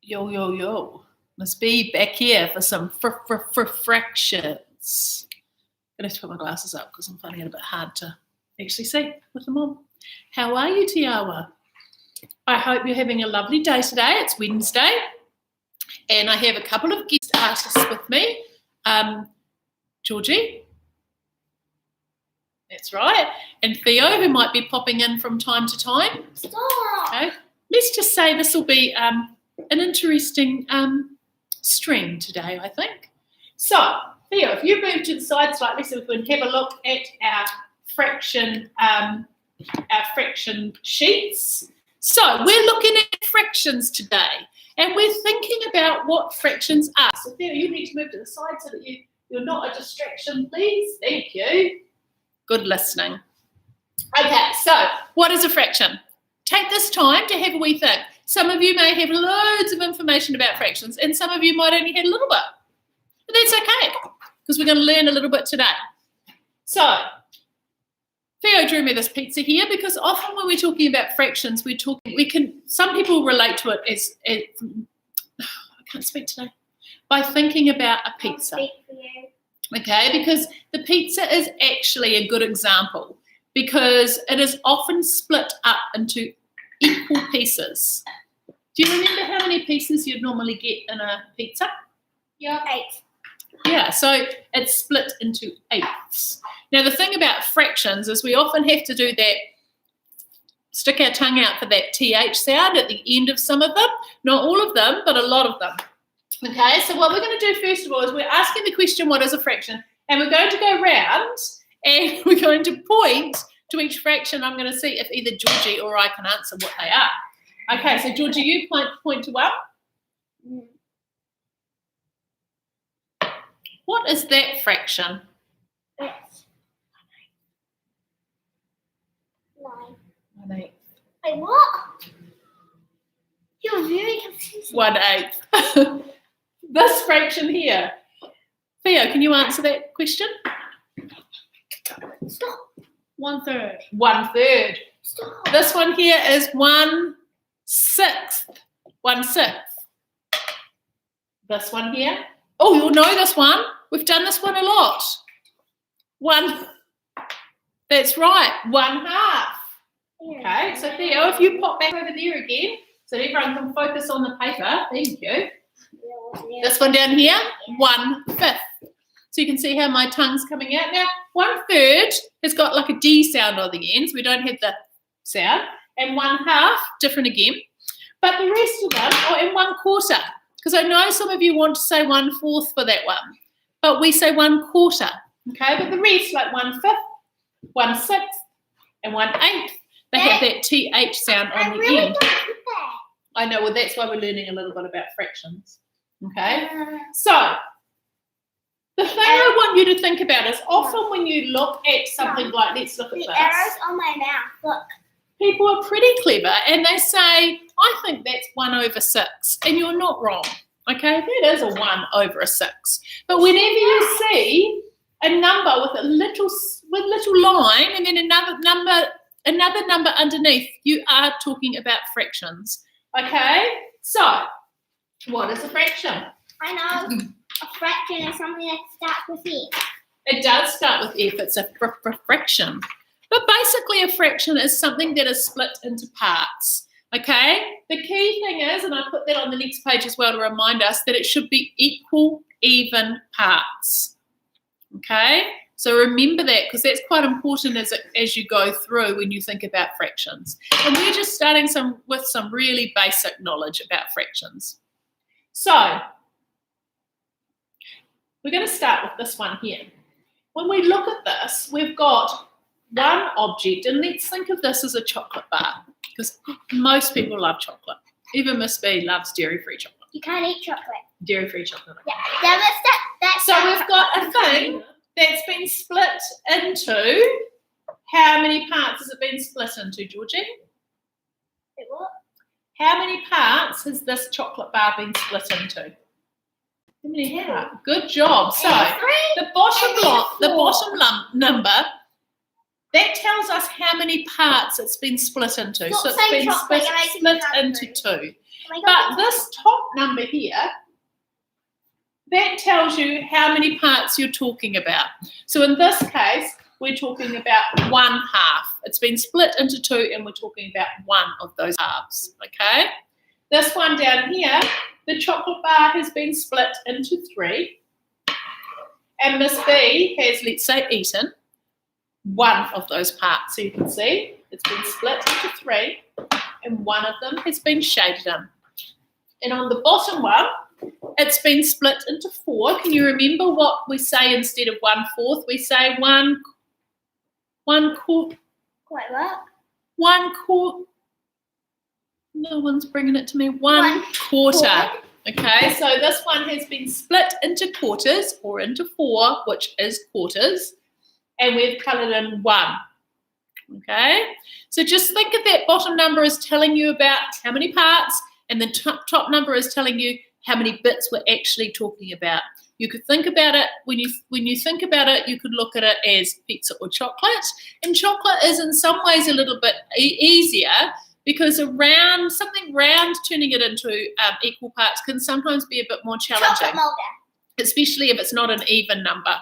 Yo, yo, yo. Must be back here for some fractions. I'm going to have to put my glasses up because I'm finding it a bit hard to actually see with them on. How are you, Tiawa? I hope you're having a lovely day today. It's Wednesday. And I have a couple of guest artists with me. Georgie. That's right. And Theo, who might be popping in from time to time. Stop. Okay. Let's just say this will be an interesting stream today, I think. So, Theo, if you move to the side slightly so we can have a look at our fraction sheets. So, we're looking at fractions today, and we're thinking about what fractions are. So, Theo, you need to move to the side so that you're not a distraction, please. Thank you. Good listening. Okay, so what is a fraction? Take this time to have a wee think. Some of you may have loads of information about fractions, and some of you might only have a little bit. But that's okay, because we're going to learn a little bit today. So, Theo drew me this pizza here because often when we're talking about fractions, some people relate to it as I can't speak today, by thinking about a pizza. I'll speak for you. Okay, because the pizza is actually a good example because it is often split up into equal pieces. Do you remember how many pieces you'd normally get in a pizza? Yeah. 8. Yeah, so it's split into eighths. Now, the thing about fractions is we often have to do that, stick our tongue out for that TH sound at the end of some of them. Not all of them, but a lot of them. Okay, so what we're going to do first of all is we're asking the question, what is a fraction? And we're going to go round and we're going to point to each fraction. I'm going to see if either Georgie or I can answer what they are. Okay, so Georgie, you point to one. What is that fraction? It's 9. 1/8. Wait, what? You're very confusing. 1/8. This fraction here. Theo, can you answer that question? Stop. 1/3. 1/3. Stop. This one here is 1/6. 1/6. This one here. Oh, you'll know this one. We've done this one a lot. That's right. 1/2. Okay, so Theo, if you pop back over there again, so everyone can focus on the paper. Thank you. This one down here, 1/5. So you can see how my tongue's coming out. Now, 1/3 has got like a D sound on the end, so we don't have the sound. And 1/2, different again. But the rest of them are in 1/4. Because I know some of you want to say 1/4 for that one. But we say 1/4. Okay, but the rest, like 1/5, 1/6, and 1/8, they have that TH sound on the really end. don't get that. I know, well, that's why we're learning a little bit about fractions. Okay, so the thing I want you to think about is often when you look at something like, let's look at The this. arrows on my mouth. Look. People are pretty clever and they say, I think that's 1/6, and you're not wrong. Okay, that is a 1/6. But whenever you see a number with a little line and then another number underneath, you are talking about fractions. Okay, so what is a fraction? I know a fraction is something that starts with F. It does start with F. It's a fraction. But basically a fraction is something that is split into parts. Okay? The key thing is, and I put that on the next page as well to remind us, that it should be equal, even parts. Okay? So remember that because that's quite important as you go through when you think about fractions. And we're just starting with some really basic knowledge about fractions. So we're going to start with this one here. When we look at this, we've got one object, and let's think of this as a chocolate bar because most people love chocolate. Even Miss B loves dairy-free chocolate. You can't eat chocolate. Dairy-free chocolate. Yeah, that's So we've got a thing that's been split into, how many parts has it been split into, Georgie? Wait, what? How many parts has this chocolate bar been split into? How many parts? Good job. So the bottom number, that tells us how many parts it's been split into. Stop so it's been saying chocolate, split you're making me into hungry. 2. But this top number here, that tells you how many parts you're talking about. So in this case, we're talking about 1/2. It's been split into 2 and we're talking about one of those halves, okay? This one down here, the chocolate bar has been split into 3. And Miss B has, let's say, eaten one of those parts. So you can see it's been split into 3 and one of them has been shaded in. And on the bottom one, it's been split into 4. Can you remember what we say instead of 1/4? We say one quarter. Wait, what? 1 quarter. No one's bringing it to me. 1 quarter. Okay, so this one has been split into quarters or into 4, which is quarters, and we've coloured in 1. Okay, so just think of that bottom number as telling you about how many parts, and the top number is telling you how many bits we're actually talking about. You could think about it, when you think about it, you could look at it as pizza or chocolate, and chocolate is in some ways a little bit easier, because something round, turning it into equal parts can sometimes be a bit more challenging, especially if it's not an even number.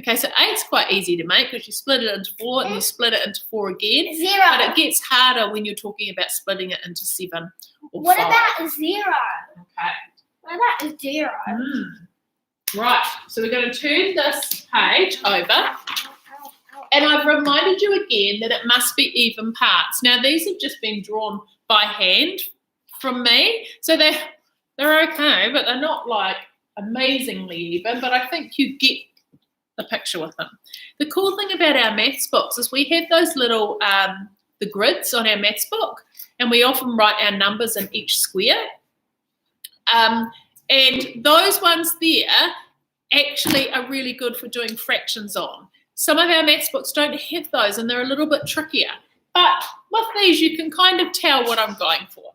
Okay, so 8's quite easy to make because you split it into 4 and you split it into 4 again. 0. But it gets harder when you're talking about splitting it into 7 or 5. What about 0? Okay. What about 0? Right, so we're going to turn this page over. And I've reminded you again that it must be even parts. Now, these have just been drawn by hand from me. So they're okay, but they're not like amazingly even. But I think you get the picture with them. The cool thing about our maths books is we have those little, the grids on our maths book. And we often write our numbers in each square. And those ones there actually are really good for doing fractions on. Some of our maths books don't have those and they're a little bit trickier. But with these, you can kind of tell what I'm going for.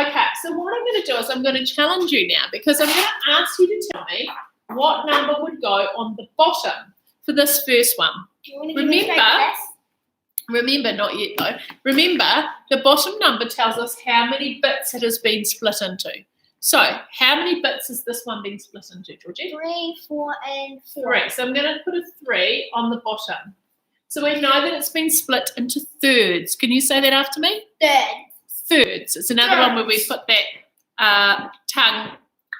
Okay, so what I'm going to do is I'm going to challenge you now, because I'm going to ask you to tell me what number would go on the bottom for this first one. Do you want to give me straight this? Remember, not yet though. Remember, the bottom number tells us how many bits it has been split into. So, how many bits has this one been split into, Georgie? 3, 4, and 4. 3. So I'm going to put a 3 on the bottom. So we know that it's been split into thirds. Can you say that after me? Thirds. It's another one where we put that tongue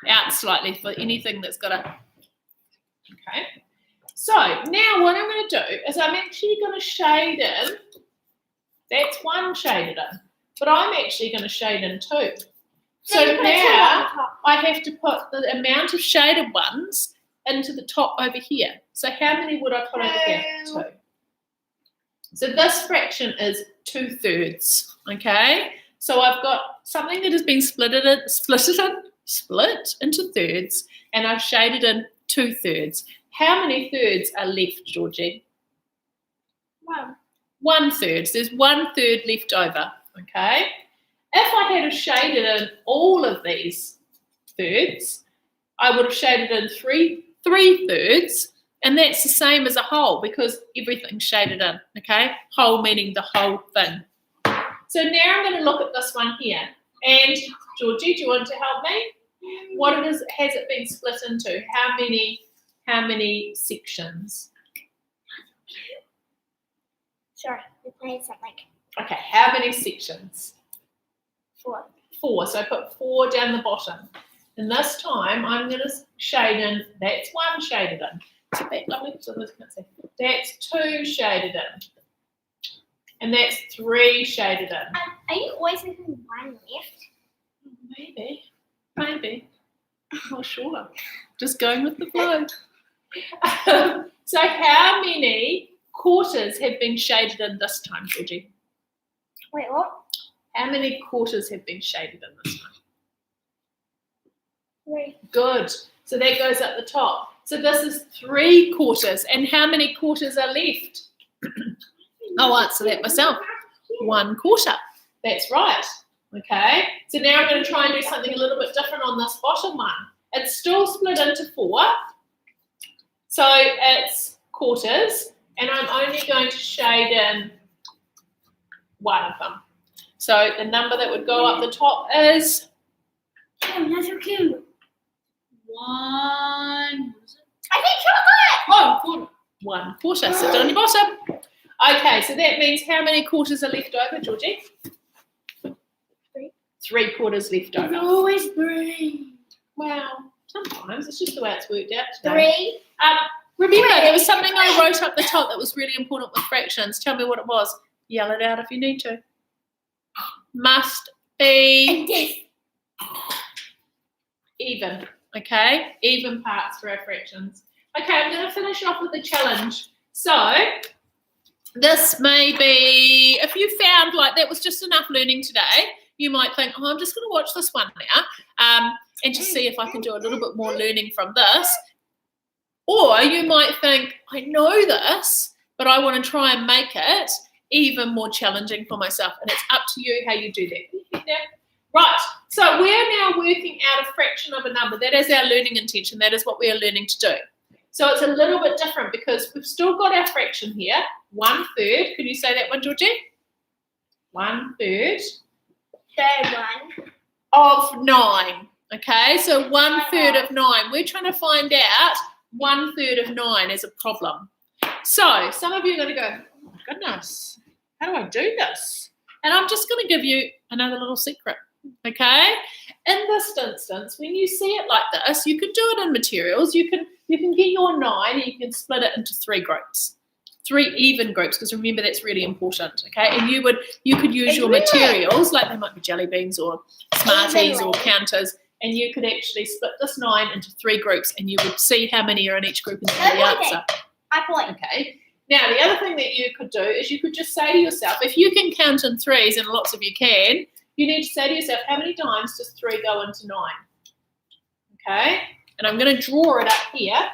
out slightly for anything that's got a... Okay. So now what I'm going to do is I'm actually going to shade in. That's 1 shaded in. But I'm actually going to shade in 2. So now I have to put the amount of shaded ones into the top over here. So how many would I put over here? 2. So this fraction is 2/3, okay? So I've got something that has been split into thirds, and I've shaded in 2/3. How many thirds are left, Georgie? 1. 1/3. There's 1/3 left over, okay? If I had shaded in all of these thirds, I would have shaded in 3/3, and that's the same as a whole because everything's shaded in, okay? Whole meaning the whole thing. So now I'm going to look at this one here. And Georgie, do you want to help me? What has it been split into? How many sections? Sorry, we're playing something. Okay, how many sections? 4. 4. So I put 4 down the bottom. And this time I'm going to shade in, that's 1 shaded in. So that's 2 shaded in. And that's 3 shaded in. Are you always leaving 1 left? Maybe. I'm not sure. Just going with the flow. So how many quarters have been shaded in this time, Georgie? Wait, what? How many quarters have been shaded in this time? 3. Good. So that goes at the top. So this is 3 quarters. And how many quarters are left? I'll answer that myself. 1/4. That's right. Okay. So now I'm going to try and do something a little bit different on this bottom one. It's still split into 4. So it's quarters. And I'm only going to shade in 1 of them. So the number that would go up the top is Oh, that's so cute. 1. What is it? I think chocolate. Oh, quarter. 1 quarter. Sit down on your bottom. Okay, so that means how many quarters are left over, Georgie? 3. 3 quarters left It's over. always 3. Wow. Sometimes it's just the way it's worked out today. 3. Remember, there was something I wrote up the top that was really important with fractions. Tell me what it was. Yell it out if you need to. Must be And this. even. Okay? Even parts for our fractions. Okay, I'm going to finish off with a challenge. So, this may be, if you found like that was just enough learning today, you might think, oh, I'm just going to watch this one now and just see if I can do a little bit more learning from this. Or you might think, I know this, but I want to try and make it even more challenging for myself. And it's up to you how you do that. Right, so we're now working out a fraction of a number. That is our learning intention. That is what we are learning to do. So it's a little bit different because we've still got our fraction here, 1/3. Can you say that one, Georgie? 1/3. Third one. Of 9. Okay, so 1/3 of 9. We're trying to find out 1/3 of 9 is a problem. So some of you are going to go, oh my goodness, how do I do this? And I'm just going to give you another little secret. Okay, in this instance, when you see it like this, you can do it in materials. You can get your 9 and you can split it into 3 groups, 3 even groups, because remember that's really important. Okay, and you could use your materials, like they might be jelly beans or Smarties or counters, and you could actually split this 9 into 3 groups, and you would see how many are in each group and get the answer. I point. Okay. Now the other thing that you could do is you could just say to yourself, if you can count in 3s, and lots of you can, you need to say to yourself, how many times does 3 go into 9? Okay, and I'm going to draw it up here.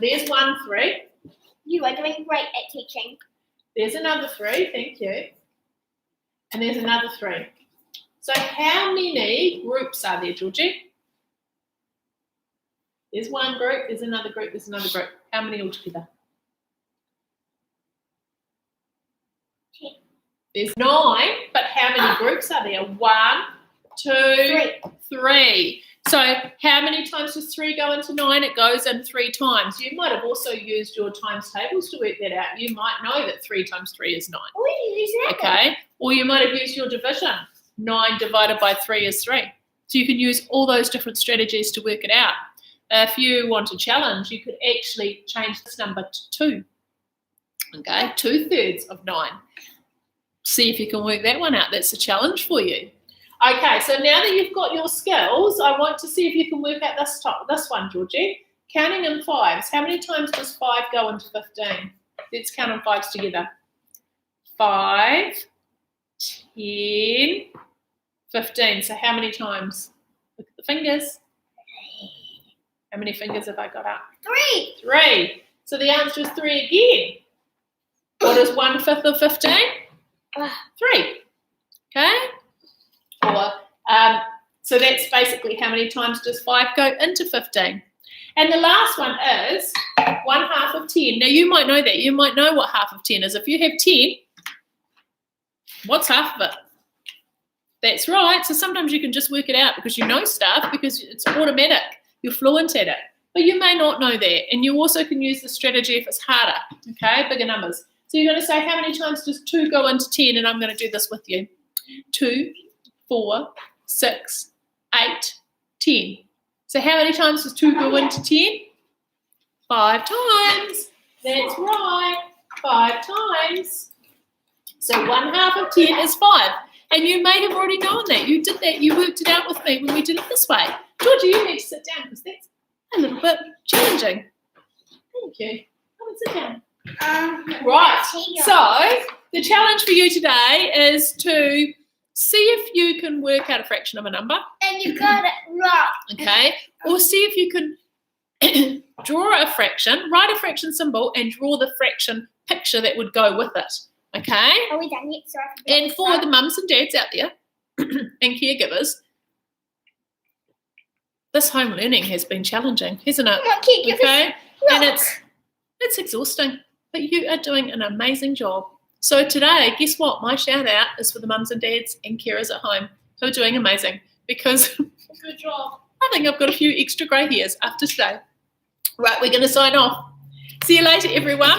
There's 1 3. You are doing great at teaching. There's another 3, thank you. And there's another 3. So how many groups are there, Georgie? There's 1 group, there's another group, there's another group. How many altogether? 10. There's 9, but how many groups are there? 1, 2, 3. So how many times does 3 go into 9? It goes in 3 times. You might have also used your times tables to work that out. You might know that 3 times 3 is 9. We use that. Okay, or you might have used your division. 9 divided by 3 is 3. So you can use all those different strategies to work it out. If you want a challenge, you could actually change this number to 2. Okay, 2/3 of 9. See if you can work that one out. That's a challenge for you. Okay, so now that you've got your skills, I want to see if you can work out this one, Georgie. Counting in 5s. How many times does 5 go into 15? Let's count in 5s together. 5, 10, 15. So how many times? Look at the fingers. How many fingers have I got up? 3. 3. So the answer is 3 again. What is 1/5 of 15? 3. Okay? Or, so that's basically how many times does 5 go into 15. And the last one is 1/2 of 10. Now you might know that. You might know what half of 10 is. If you have 10, what's half of it? That's right. So sometimes you can just work it out because you know stuff, because it's automatic. You're fluent at it. But you may not know that. And you also can use the strategy if it's harder, okay, bigger numbers. So you're going to say, how many times does 2 go into 10? And I'm going to do this with you. 2, 4, 6, 8, 10. So how many times does 2 go into 10? 5 times. That's right. 5 times. So 1/2 of 10 is 5. And you may have already known that. You did that. You worked it out with me when we did it this way. Georgia, you need to sit down because that's a little bit challenging. Thank you. Come and sit down. Right. So the challenge for you today is to see if you can work out a fraction of a number. And you got it right. Okay. Or see if you can draw a fraction, write a fraction symbol, and draw the fraction picture that would go with it. Okay. Are we done yet? Sorry. And for the mums and dads out there and caregivers, this home learning has been challenging, hasn't it? Not caregivers. Okay. Look. And it's exhausting, but you are doing an amazing job. So today, guess what? My shout out is for the mums and dads and carers at home. who are doing amazing because Good job. I think I've got a few extra grey hairs after today. Right, we're going to sign off. See you later, everyone.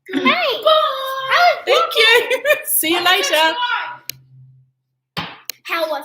Good night. Bye. Thank you. See you later. How was